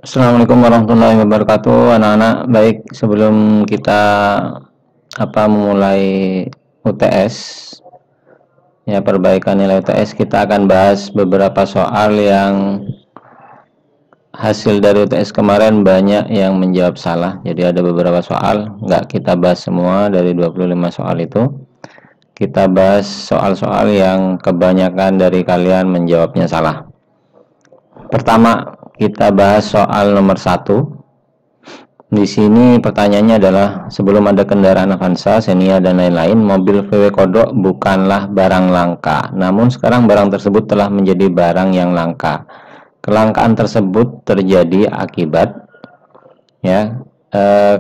Assalamualaikum warahmatullahi wabarakatuh, anak-anak. Baik, sebelum kita memulai UTS, ya perbaikan nilai UTS, kita akan bahas beberapa soal yang hasil dari UTS kemarin banyak yang menjawab salah. Jadi ada beberapa soal, nggak kita bahas semua dari 25 soal itu. Kita bahas soal-soal yang kebanyakan dari kalian menjawabnya salah. Pertama, kita bahas soal nomor 1. Di sini pertanyaannya adalah, sebelum ada kendaraan Avanza, Xenia dan lain-lain, mobil VW Kodok bukanlah barang langka. Namun sekarang barang tersebut telah menjadi barang yang langka. Kelangkaan tersebut terjadi akibat,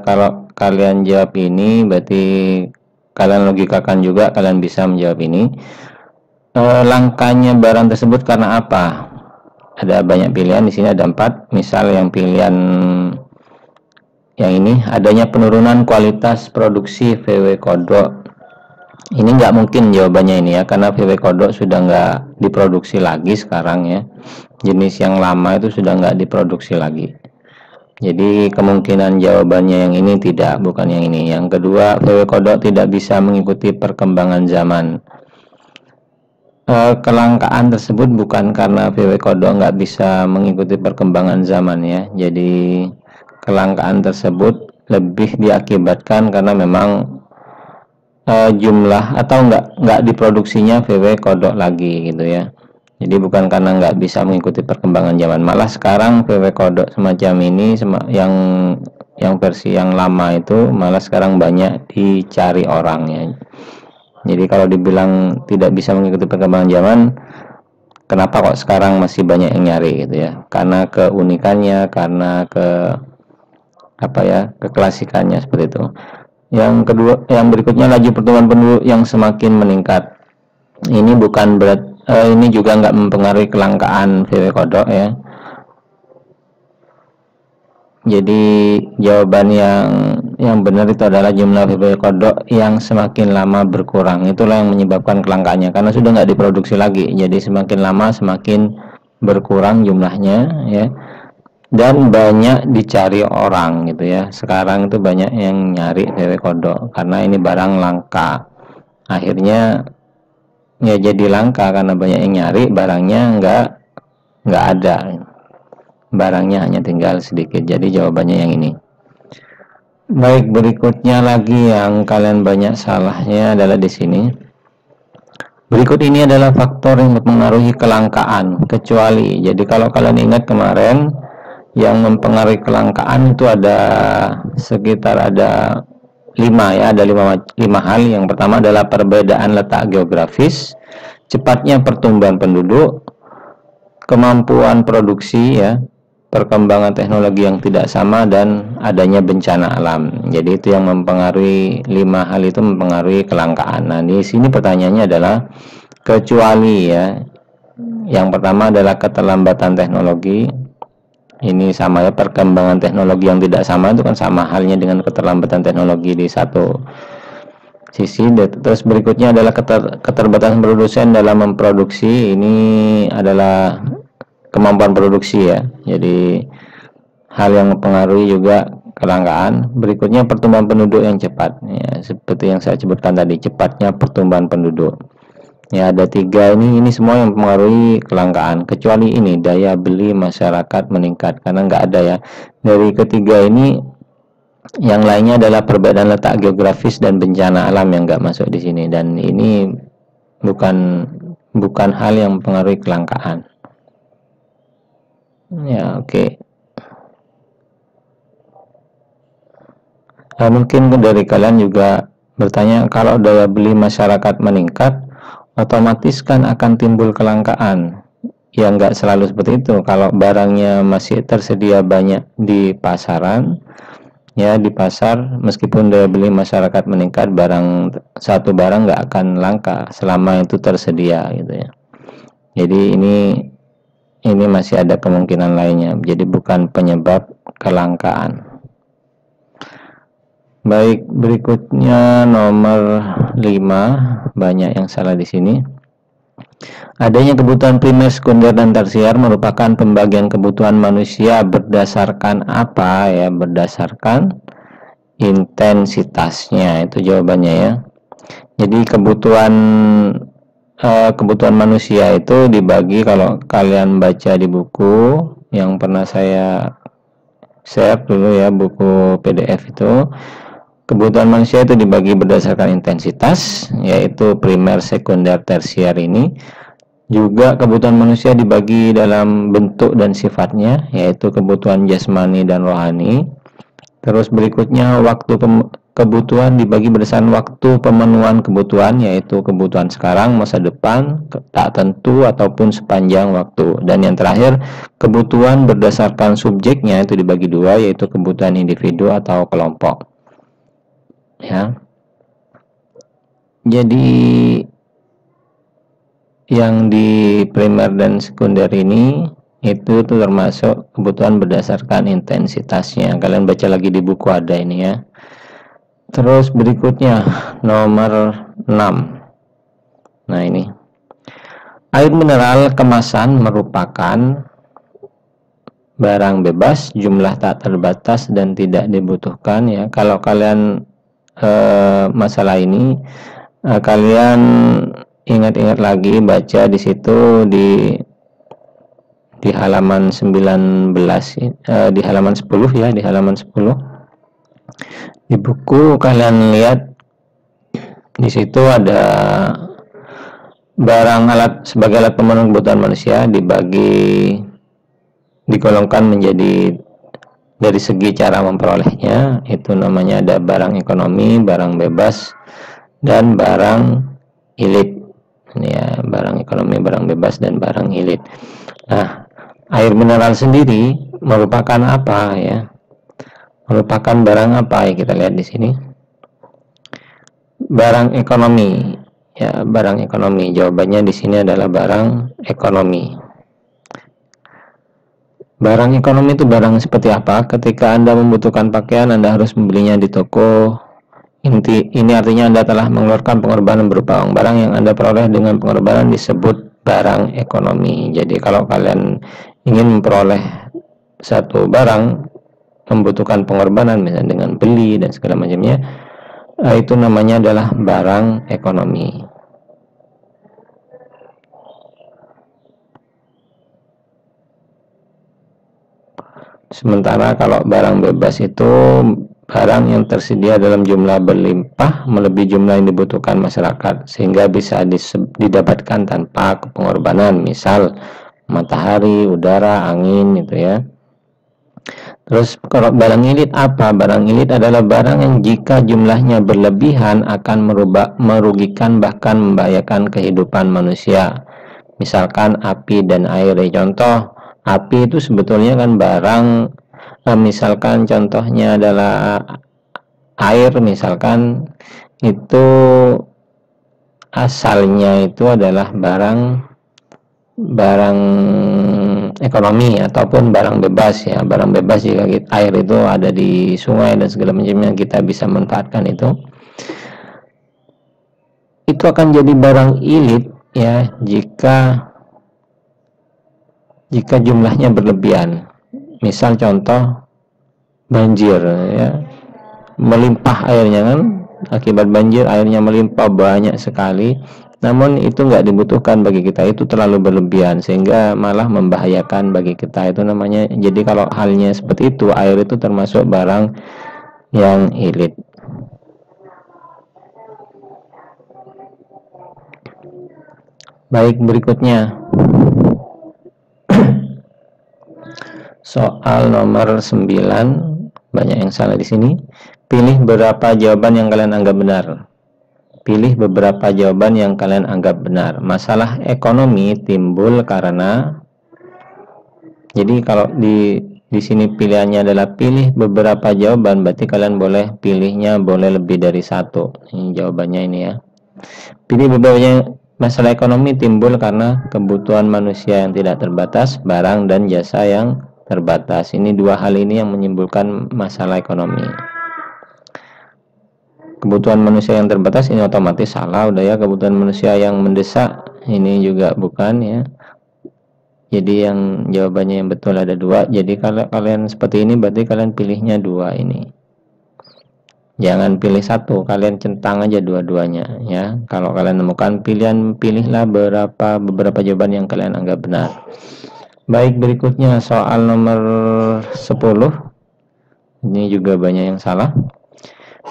kalau kalian jawab ini berarti kalian logikakan juga, kalian bisa menjawab ini. Langkanya barang tersebut karena apa? Ada banyak pilihan, di sini ada 4. Misal yang pilihan yang ini, adanya penurunan kualitas produksi VW Kodok. Ini nggak mungkin jawabannya ini ya, karena VW Kodok sudah nggak diproduksi lagi sekarang ya. Jenis yang lama itu sudah nggak diproduksi lagi. Jadi kemungkinan jawabannya yang ini tidak, bukan yang ini. Yang kedua, VW Kodok tidak bisa mengikuti perkembangan zaman. Kelangkaan tersebut bukan karena VW Kodok nggak bisa mengikuti perkembangan zaman ya. Jadi kelangkaan tersebut lebih diakibatkan karena memang jumlah atau nggak diproduksinya VW Kodok lagi gitu ya. Jadi bukan karena nggak bisa mengikuti perkembangan zaman, malah sekarang VW Kodok semacam ini yang versi yang lama itu malah sekarang banyak dicari orang ya. Jadi kalau dibilang tidak bisa mengikuti perkembangan zaman, kenapa kok sekarang masih banyak yang nyari gitu ya? Karena keunikannya, karena keklasikannya seperti itu. Yang kedua, yang berikutnya, laju pertumbuhan penduduk yang semakin meningkat. Ini bukan ini juga nggak mempengaruhi kelangkaan VW Kodok ya. Jadi jawaban yang benar itu adalah jumlah VW Kodok yang semakin lama berkurang. Itulah yang menyebabkan kelangkaannya, karena sudah nggak diproduksi lagi. Jadi semakin lama semakin berkurang jumlahnya ya. Dan banyak dicari orang gitu ya. Sekarang itu banyak yang nyari VW Kodok karena ini barang langka. Akhirnya ya jadi langka karena banyak yang nyari, barangnya nggak ada. Barangnya hanya tinggal sedikit. Jadi jawabannya yang ini. Baik, berikutnya lagi yang kalian banyak salahnya adalah di sini. Berikut ini adalah faktor yang mempengaruhi kelangkaan kecuali. Jadi kalau kalian ingat kemarin, yang mempengaruhi kelangkaan itu ada sekitar 5 ya, ada 5 hal. Yang pertama adalah perbedaan letak geografis, cepatnya pertumbuhan penduduk, kemampuan produksi ya, perkembangan teknologi yang tidak sama, dan adanya bencana alam. Jadi itu yang mempengaruhi, 5 hal itu mempengaruhi kelangkaan. Nah, di sini pertanyaannya adalah kecuali ya. Yang pertama adalah keterlambatan teknologi. Ini sama ya, perkembangan teknologi yang tidak sama itu kan sama halnya dengan keterlambatan teknologi di satu sisi. Terus berikutnya adalah keterbatasan produsen dalam memproduksi. Ini adalah kemampuan produksi ya. Jadi hal yang mempengaruhi juga kelangkaan. Berikutnya pertumbuhan penduduk yang cepat ya, seperti yang saya sebutkan tadi, cepatnya pertumbuhan penduduk. Ya, ada 3 ini semua yang mempengaruhi kelangkaan, kecuali ini daya beli masyarakat meningkat, karena nggak ada ya. Dari ketiga ini, yang lainnya adalah perbedaan letak geografis dan bencana alam yang nggak masuk di sini, dan ini bukan hal yang mempengaruhi kelangkaan. Ya, oke. Nah, mungkin dari kalian juga bertanya, kalau daya beli masyarakat meningkat, otomatis kan akan timbul kelangkaan. Ya nggak selalu seperti itu. Kalau barangnya masih tersedia banyak di pasaran, ya di pasar, meskipun daya beli masyarakat meningkat, satu barang nggak akan langka selama itu tersedia gitu ya. Jadi ini masih ada kemungkinan lainnya. Jadi bukan penyebab kelangkaan. Baik, berikutnya nomor 5, banyak yang salah di sini. Adanya kebutuhan primer, sekunder, dan tersier merupakan pembagian kebutuhan manusia berdasarkan apa ya? Berdasarkan intensitasnya, itu jawabannya ya. Jadi kebutuhan manusia itu dibagi, kalau kalian baca di buku yang pernah saya share dulu ya, buku PDF itu, kebutuhan manusia itu dibagi berdasarkan intensitas, yaitu primer, sekunder, tersier ini. Juga kebutuhan manusia dibagi dalam bentuk dan sifatnya, yaitu kebutuhan jasmani dan rohani. Terus berikutnya kebutuhan dibagi berdasarkan waktu pemenuhan kebutuhan, yaitu kebutuhan sekarang, masa depan, tak tentu, ataupun sepanjang waktu. Dan yang terakhir, kebutuhan berdasarkan subjeknya itu dibagi dua, yaitu kebutuhan individu atau kelompok. Ya. Jadi yang di primer dan sekunder ini itu tuh termasuk kebutuhan berdasarkan intensitasnya. Kalian baca lagi di buku ada ini ya. Terus berikutnya nomor 6. Nah ini, air mineral kemasan merupakan barang bebas, jumlah tak terbatas dan tidak dibutuhkan ya. Kalau kalian masalah ini kalian ingat-ingat lagi, baca di situ di halaman 19 di halaman 10 ya, di halaman 10 di buku kalian lihat di situ ada barang alat sebagai alat pemenuhan kebutuhan manusia digolongkan menjadi dari segi cara memperolehnya, itu namanya ada barang ekonomi, barang bebas, dan barang ilit. Ini ya, barang ekonomi, barang bebas, dan barang ilit. Nah, air mineral sendiri merupakan apa ya? Merupakan barang apa ya? Kita lihat di sini. Barang ekonomi. Ya, barang ekonomi. Jawabannya di sini adalah barang ekonomi. Barang ekonomi itu barang seperti apa? Ketika Anda membutuhkan pakaian, Anda harus membelinya di toko. Ini artinya Anda telah mengeluarkan pengorbanan berupa uang. Barang yang Anda peroleh dengan pengorbanan disebut barang ekonomi. Jadi kalau kalian ingin memperoleh satu barang membutuhkan pengorbanan, misalnya dengan beli dan segala macamnya, itu namanya adalah barang ekonomi. Sementara kalau barang bebas itu barang yang tersedia dalam jumlah berlimpah melebihi jumlah yang dibutuhkan masyarakat, sehingga bisa didapatkan tanpa pengorbanan, misal matahari, udara, angin gitu ya. Terus kalau barang ilit apa? Barang ilit adalah barang yang jika jumlahnya berlebihan akan merugikan bahkan membahayakan kehidupan manusia. Misalkan api dan air. Contoh, api itu sebetulnya kan barang, misalkan contohnya adalah air, misalkan itu asalnya itu adalah barang ekonomi ataupun barang bebas ya. Barang bebas jika air itu ada di sungai dan segala macamnya, kita bisa manfaatkan itu akan jadi barang ilit ya jika jumlahnya berlebihan. Misal contoh banjir ya, melimpah airnya kan, akibat banjir airnya melimpah banyak sekali, namun itu nggak dibutuhkan bagi kita, itu terlalu berlebihan sehingga malah membahayakan bagi kita, itu namanya. Jadi kalau halnya seperti itu, air itu termasuk barang yang ilit. Baik, berikutnya soal nomor 9, banyak yang salah di sini. Pilih beberapa jawaban yang kalian anggap benar. Pilih beberapa jawaban yang kalian anggap benar. Masalah ekonomi timbul karena, jadi kalau di sini pilihannya adalah pilih beberapa jawaban, berarti kalian boleh pilihnya boleh lebih dari satu. Ini jawabannya ini ya. Pilih beberapa. Masalah ekonomi timbul karena kebutuhan manusia yang tidak terbatas, barang dan jasa yang terbatas. Ini dua hal ini yang menimbulkan masalah ekonomi. Kebutuhan manusia yang terbatas ini otomatis salah udah ya. Kebutuhan manusia yang mendesak ini juga bukan ya. Jadi yang jawabannya yang betul ada 2. Jadi kalau kalian seperti ini berarti kalian pilihnya 2 ini. Jangan pilih 1, kalian centang aja dua-duanya ya. Kalau kalian nemukan pilihan, pilihlah beberapa jawaban yang kalian anggap benar. Baik, berikutnya soal nomor 10. Ini juga banyak yang salah.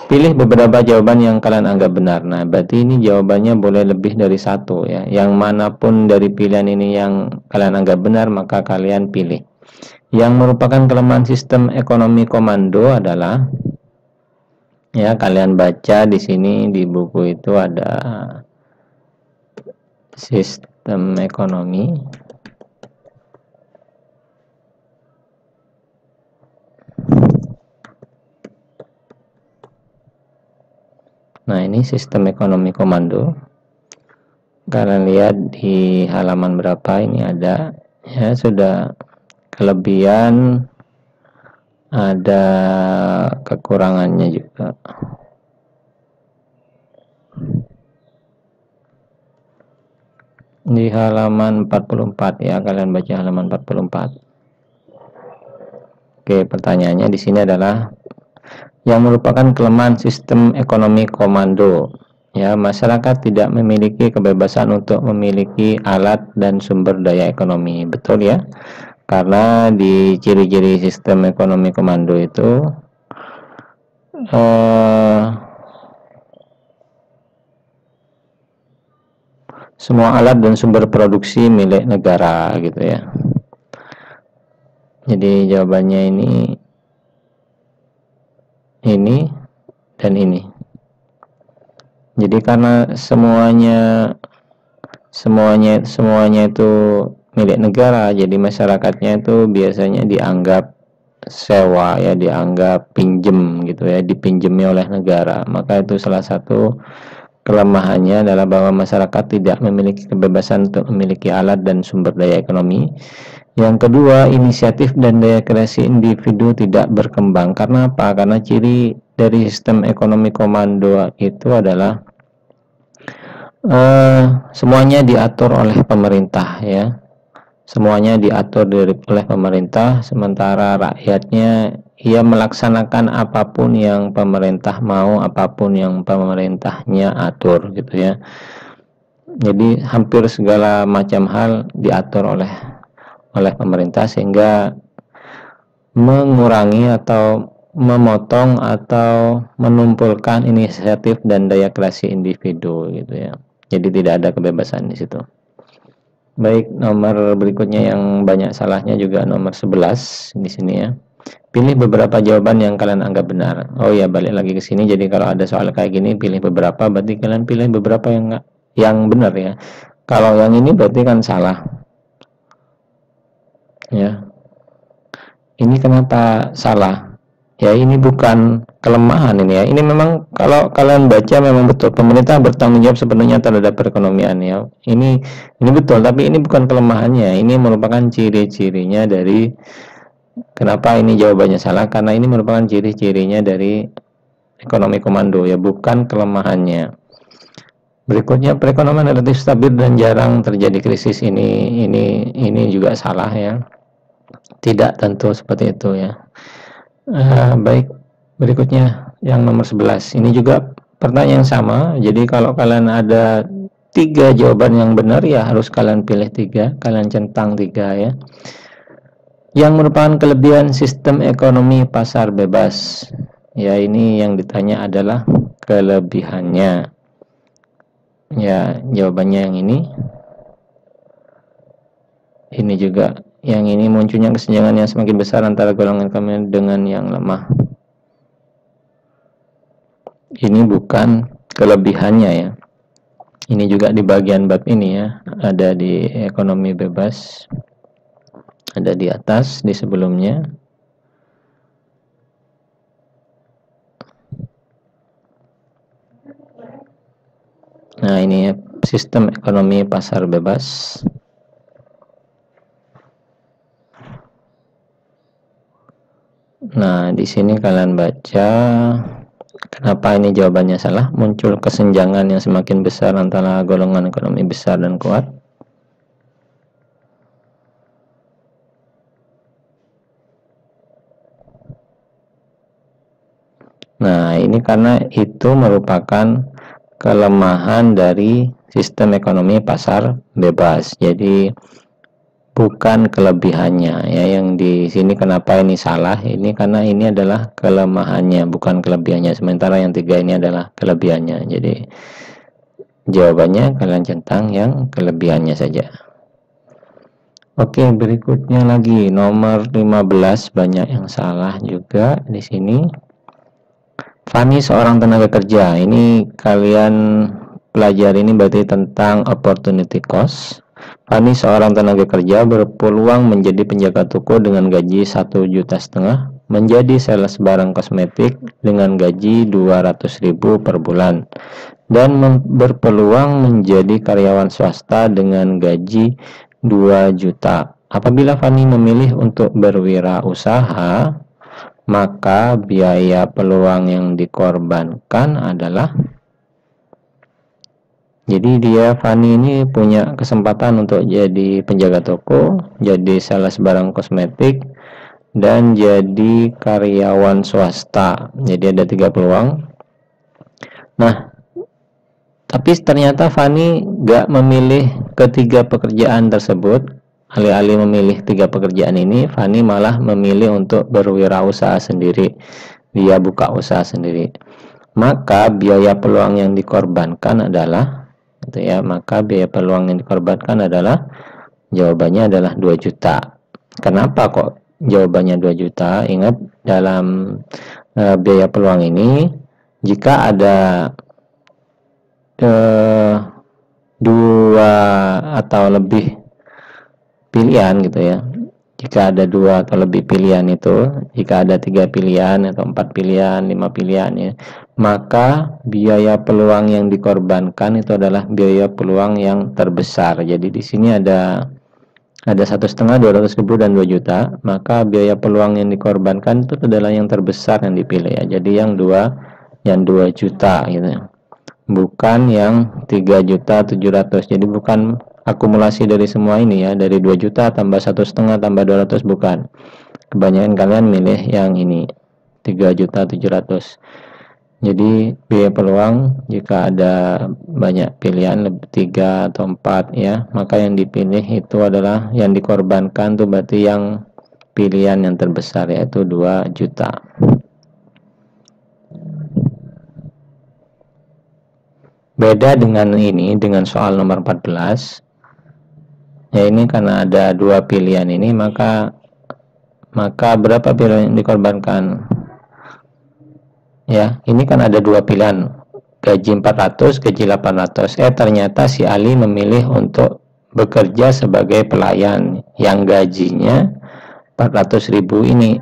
Pilih beberapa jawaban yang kalian anggap benar. Nah, berarti ini jawabannya boleh lebih dari 1 ya. Yang manapun dari pilihan ini yang kalian anggap benar, maka kalian pilih. Yang merupakan kelemahan sistem ekonomi komando adalah, ya, kalian baca di sini di buku itu ada sistem ekonomi. Nah, ini sistem ekonomi komando. Kalian lihat di halaman berapa ini ada, ya, sudah kelebihan, ada kekurangannya juga. Di halaman 44 ya, kalian baca halaman 44. Oke, pertanyaannya di sini adalah yang merupakan kelemahan sistem ekonomi komando. Ya, masyarakat tidak memiliki kebebasan untuk memiliki alat dan sumber daya ekonomi. Betul ya? Karena di ciri-ciri sistem ekonomi komando itu semua alat dan sumber produksi milik negara gitu ya. Jadi jawabannya ini dan ini. Jadi karena semuanya itu milik negara, jadi masyarakatnya itu biasanya dianggap sewa ya, dianggap pinjem gitu ya, dipinjemi oleh negara. Maka itu salah satu kelemahannya adalah bahwa masyarakat tidak memiliki kebebasan untuk memiliki alat dan sumber daya ekonomi. Yang kedua, inisiatif dan daya kreasi individu tidak berkembang. Karena apa? Karena ciri dari sistem ekonomi komando itu adalah semuanya diatur oleh pemerintah ya. Semuanya diatur oleh pemerintah, sementara rakyatnya ia melaksanakan apapun yang pemerintah mau, apapun yang pemerintahnya atur gitu ya. Jadi hampir segala macam hal diatur oleh pemerintah, sehingga mengurangi atau memotong atau menumpulkan inisiatif dan daya kreasi individu gitu ya. Jadi tidak ada kebebasan di situ. Baik, nomor berikutnya yang banyak salahnya juga nomor 11 di sini ya. Pilih beberapa jawaban yang kalian anggap benar. Oh ya, balik lagi ke sini. Jadi kalau ada soal kayak gini, pilih beberapa, berarti kalian pilih beberapa yang benar ya. Kalau yang ini berarti kan salah. Ya. Ini kenapa salah? Ya, ini bukan kelemahan ini ya. Ini memang kalau kalian baca memang betul pemerintah bertanggung jawab sepenuhnya terhadap perekonomian ya. Ini betul, tapi ini bukan kelemahannya. Ini merupakan ciri-cirinya dari kenapa ini jawabannya salah, karena ini merupakan ciri-cirinya dari ekonomi komando ya, bukan kelemahannya. Berikutnya, perekonomian relatif stabil dan jarang terjadi krisis. Ini juga salah ya. Tidak tentu seperti itu ya. Baik, berikutnya yang nomor 11. Ini juga pertanyaan yang sama. Jadi kalau kalian ada 3 jawaban yang benar, ya harus kalian pilih 3, kalian centang 3 ya. Yang merupakan kelebihan sistem ekonomi pasar bebas. Ya, ini yang ditanya adalah kelebihannya. Ya, jawabannya yang ini. Ini juga, yang ini munculnya kesenjangan yang semakin besar antara golongan kami dengan yang lemah. Ini bukan kelebihannya ya. Ini juga di bagian bab ini ya, ada di ekonomi bebas, ada di atas di sebelumnya. Nah, ini ya, sistem ekonomi pasar bebas. Nah, di sini kalian baca Kenapa ini jawabannya salah? Muncul kesenjangan yang semakin besar antara golongan ekonomi besar dan kuat. Nah, ini karena itu merupakan kelemahan dari sistem ekonomi pasar bebas. Jadi bukan kelebihannya ya, yang di sini kenapa ini salah, ini karena ini adalah kelemahannya bukan kelebihannya, sementara yang tiga ini adalah kelebihannya. Jadi jawabannya kalian centang yang kelebihannya saja. Oke, berikutnya lagi nomor 15, banyak yang salah juga di sini. Fani seorang tenaga kerja. Ini kalian pelajari, ini berarti tentang opportunity cost. Fani seorang tenaga kerja berpeluang menjadi penjaga toko dengan gaji 1,5 juta, menjadi sales barang kosmetik dengan gaji 200.000 per bulan, dan berpeluang menjadi karyawan swasta dengan gaji 2 juta. Apabila Fani memilih untuk berwirausaha, maka biaya peluang yang dikorbankan adalah, jadi dia Fani ini punya kesempatan untuk jadi penjaga toko, jadi sales barang kosmetik, dan jadi karyawan swasta. Jadi ada 3 peluang. Nah, tapi ternyata Fani gak memilih ketiga pekerjaan tersebut. Alih-alih memilih 3 pekerjaan ini, Fani malah memilih untuk berwirausaha sendiri. Dia buka usaha sendiri. Maka biaya peluang yang dikorbankan adalah, gitu ya, maka biaya peluang yang dikorbankan adalah, jawabannya adalah 2 juta. Kenapa kok jawabannya 2 juta? Ingat, dalam biaya peluang ini, jika ada 2 atau lebih pilihan gitu ya, jika ada 2 atau lebih pilihan itu, jika ada 3 pilihan atau 4 pilihan, 5 pilihan ya, maka biaya peluang yang dikorbankan itu adalah biaya peluang yang terbesar. Jadi di sini ada 1,5, 200.000 dan 2 juta, maka biaya peluang yang dikorbankan itu adalah yang terbesar yang dipilih ya. Jadi yang 2 juta gitu ya. Bukan yang 3.700.000. Jadi bukan akumulasi dari semua ini ya, dari 2 juta tambah 1,5 tambah 200, bukan. Kebanyakan kalian milih yang ini, 3.700.000. Jadi biaya peluang jika ada banyak pilihan, 3 atau 4 ya, maka yang dipilih itu adalah, yang dikorbankan tuh berarti yang pilihan yang terbesar, yaitu 2 juta. Beda dengan ini, dengan soal nomor 14 ya, ini karena ada 2 pilihan ini, maka berapa pilihan yang dikorbankan ya. Ini kan ada 2 pilihan, gaji 400, gaji 800. Ternyata si Ali memilih untuk bekerja sebagai pelayan yang gajinya 400.000 ini.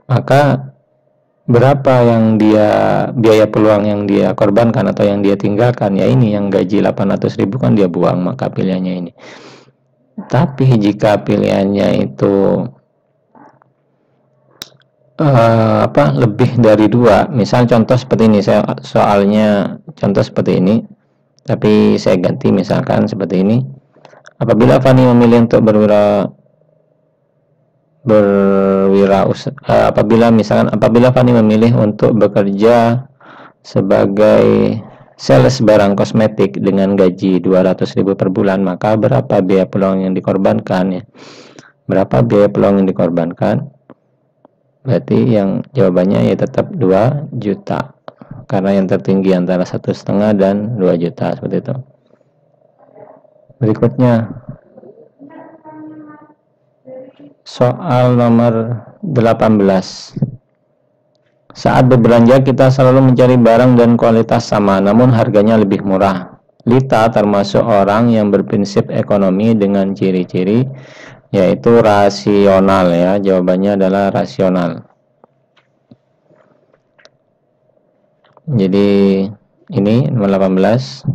Maka berapa yang dia, biaya peluang yang dia korbankan atau yang dia tinggalkan ya, ini yang gaji 800.000 kan dia buang, maka pilihannya ini. Tapi jika pilihannya itu lebih dari 2, misal contoh seperti ini, saya soalnya contoh seperti ini, tapi saya ganti misalkan seperti ini. Apabila Fani memilih untuk apabila Fani memilih untuk bekerja sebagai sales barang kosmetik dengan gaji 200.000 per bulan, maka berapa biaya peluang yang dikorbankan ya? Berapa biaya peluang yang dikorbankan? Berarti yang jawabannya ya tetap 2 juta, karena yang tertinggi antara 1,5 dan 2 juta, seperti itu. Berikutnya soal nomor 18. Saat berbelanja kita selalu mencari barang dan kualitas sama, namun harganya lebih murah. Lita termasuk orang yang berprinsip ekonomi dengan ciri-ciri yaitu rasional ya. Jawabannya adalah rasional. Jadi ini nomor 18.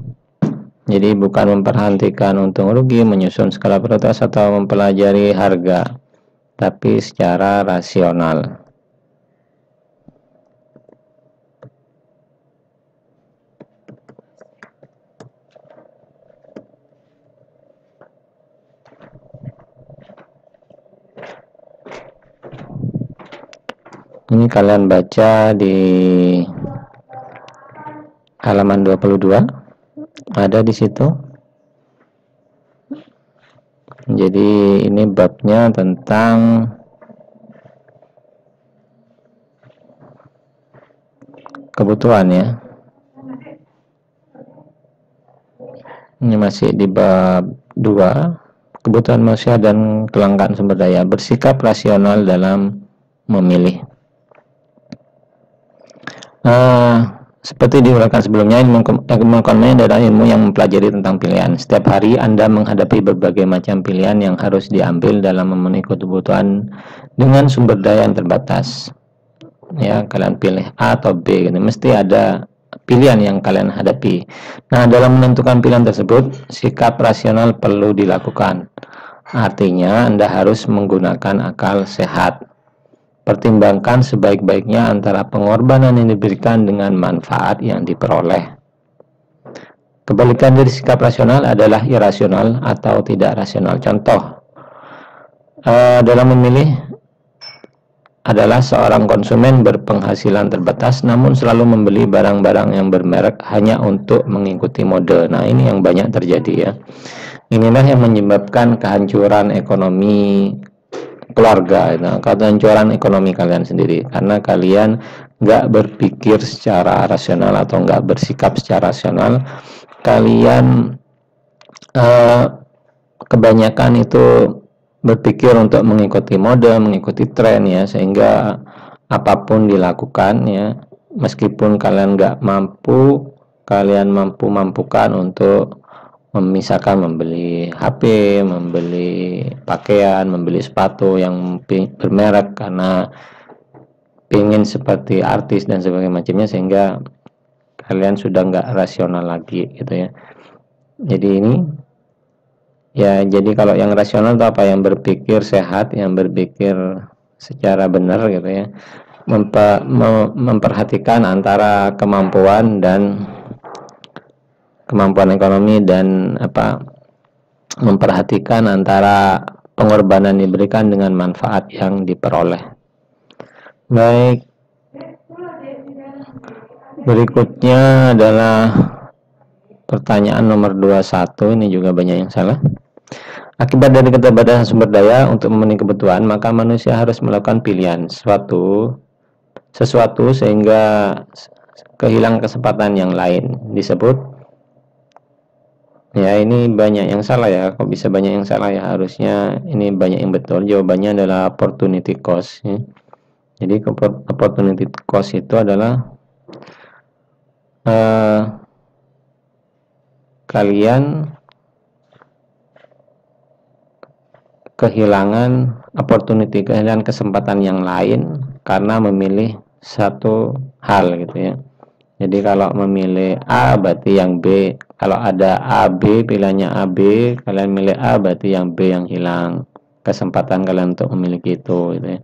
Jadi bukan memperhatikan untung rugi, menyusun skala prioritas atau mempelajari harga, tapi secara rasional. Ini kalian baca di halaman 22, ada di situ. Jadi ini babnya tentang kebutuhan ya. Ini masih di bab 2, kebutuhan manusia dan kelangkaan sumber daya, bersikap rasional dalam memilih. Seperti diuraikan sebelumnya, ilmu ekonomi adalah ilmu yang mempelajari tentang pilihan. Setiap hari Anda menghadapi berbagai macam pilihan yang harus diambil dalam memenuhi kebutuhan dengan sumber daya yang terbatas. Ya, kalian pilih A atau B, gitu. Mesti ada pilihan yang kalian hadapi. Nah, dalam menentukan pilihan tersebut, sikap rasional perlu dilakukan. Artinya, Anda harus menggunakan akal sehat. Pertimbangkan sebaik-baiknya antara pengorbanan yang diberikan dengan manfaat yang diperoleh. Kebalikan dari sikap rasional adalah irasional atau tidak rasional. Contoh, dalam memilih adalah seorang konsumen berpenghasilan terbatas namun selalu membeli barang-barang yang bermerek hanya untuk mengikuti mode. Nah, ini yang banyak terjadi ya. Inilah yang menyebabkan kehancuran ekonomi keluarga, kehancuran ekonomi kalian sendiri, karena kalian nggak berpikir secara rasional atau nggak bersikap secara rasional. Kalian kebanyakan itu berpikir untuk mengikuti mode, mengikuti tren ya, sehingga apapun dilakukan ya, meskipun kalian nggak mampu, kalian mampukan untuk misalkan membeli HP, membeli pakaian, membeli sepatu yang bermerek karena ingin seperti artis dan sebagainya macamnya, sehingga kalian sudah nggak rasional lagi gitu ya. Jadi ini ya, jadi kalau yang rasional itu apa? Yang berpikir sehat, yang berpikir secara benar gitu ya, memperhatikan antara kemampuan ekonomi dan memperhatikan antara pengorbanan diberikan dengan manfaat yang diperoleh. Baik, berikutnya adalah pertanyaan nomor 21. Ini juga banyak yang salah. Akibat dari keterbatasan sumber daya untuk memenuhi kebutuhan, maka manusia harus melakukan pilihan sesuatu sehingga kehilangan kesempatan yang lain. Disebut ya, ini banyak yang salah ya. Kok bisa banyak yang salah ya? Harusnya ini banyak yang betul. Jawabannya adalah opportunity cost ya. Jadi opportunity cost itu adalah kalian kehilangan kesempatan yang lain karena memilih satu hal gitu ya. Jadi kalau memilih A berarti yang B, kalau ada A, B, pilihannya A, B, kalian milih A berarti yang B yang hilang kesempatan kalian untuk memiliki itu gitu ya.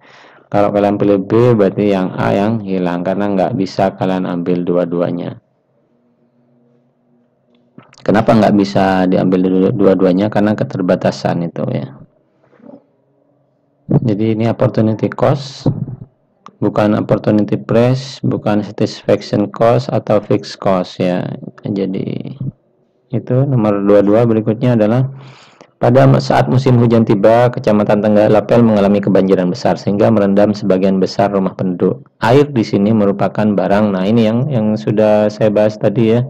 Kalau kalian pilih B berarti yang A yang hilang, karena nggak bisa kalian ambil dua-duanya. Kenapa nggak bisa diambil dua-duanya? Karena keterbatasan itu ya. Jadi ini opportunity cost, bukan opportunity price, bukan satisfaction cost atau fixed cost ya. Jadi itu nomor 22. Berikutnya adalah pada saat musim hujan tiba, Kecamatan Tenggalapel mengalami kebanjiran besar sehingga merendam sebagian besar rumah penduduk. Air di sini merupakan barang. Nah, ini yang sudah saya bahas tadi ya.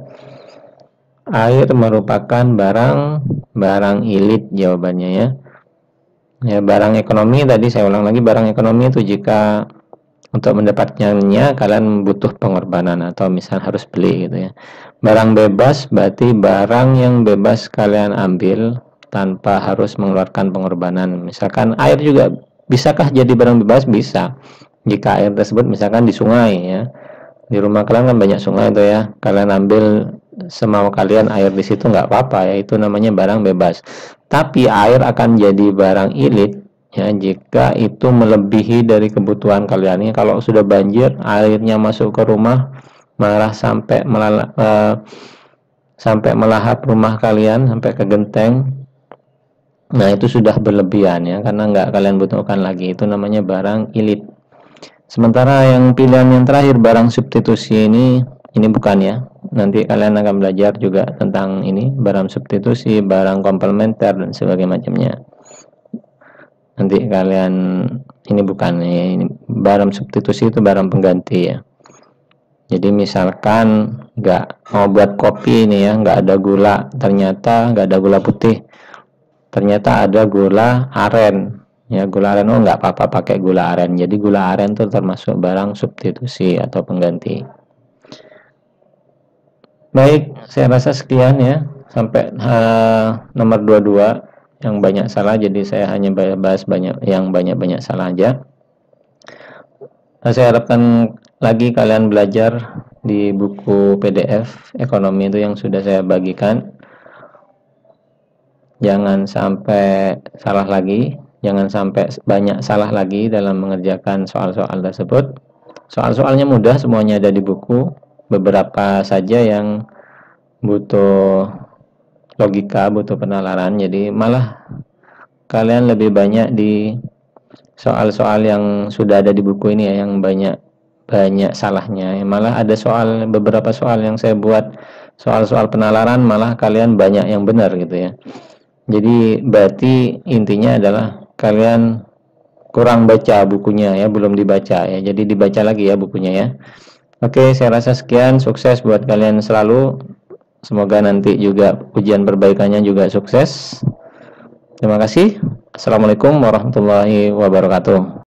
Air merupakan barang ilit jawabannya ya. Ya, barang ekonomi tadi saya ulang lagi, barang ekonomi itu jika untuk mendapatkannya kalian butuh pengorbanan atau misal harus beli gitu ya. Barang bebas berarti barang yang bebas kalian ambil tanpa harus mengeluarkan pengorbanan. Misalkan air juga bisakah jadi barang bebas? Bisa. Jika air tersebut misalkan di sungai ya. Di rumah kalian kan banyak sungai itu ya. Kalian ambil semau kalian air di situ nggak apa-apa ya, itu namanya barang bebas. Tapi air akan jadi barang ilit ya jika itu melebihi dari kebutuhan kalian. Kalau sudah banjir, airnya masuk ke rumah malah sampai melahap rumah kalian sampai ke genteng. Nah, itu sudah berlebihan ya, karena nggak kalian butuhkan lagi. Itu namanya barang ilit. Sementara yang pilihan yang terakhir barang substitusi ini bukan ya. Nanti kalian akan belajar juga tentang ini, barang substitusi, barang komplementer dan sebagainya macamnya. Nanti kalian ini bukan ya, ini barang substitusi itu barang pengganti ya. Jadi misalkan nggak mau buat kopi ini ya, nggak ada gula, ternyata nggak ada gula putih, ternyata ada gula aren ya, gula aren, oh nggak apa-apa pakai gula aren. Jadi gula aren itu termasuk barang substitusi atau pengganti. Baik, saya rasa sekian ya, sampai nomor 22 yang banyak salah, jadi saya hanya bahas yang banyak salah aja. Saya harapkan lagi kalian belajar di buku PDF ekonomi itu yang sudah saya bagikan. Jangan sampai salah lagi, jangan sampai banyak salah lagi dalam mengerjakan soal-soal tersebut. Soal-soalnya mudah, semuanya ada di buku. Beberapa saja yang butuh logika, butuh penalaran. Jadi malah kalian lebih banyak di soal-soal yang sudah ada di buku ini ya, yang banyak salahnya. Malah ada beberapa soal yang saya buat soal-soal penalaran, malah kalian banyak yang benar gitu ya. Jadi berarti intinya adalah kalian kurang baca bukunya ya, belum dibaca ya. Jadi dibaca lagi ya bukunya ya. Oke, saya rasa sekian, sukses buat kalian selalu. Semoga nanti juga ujian perbaikannya juga sukses. Terima kasih. Assalamualaikum warahmatullahi wabarakatuh.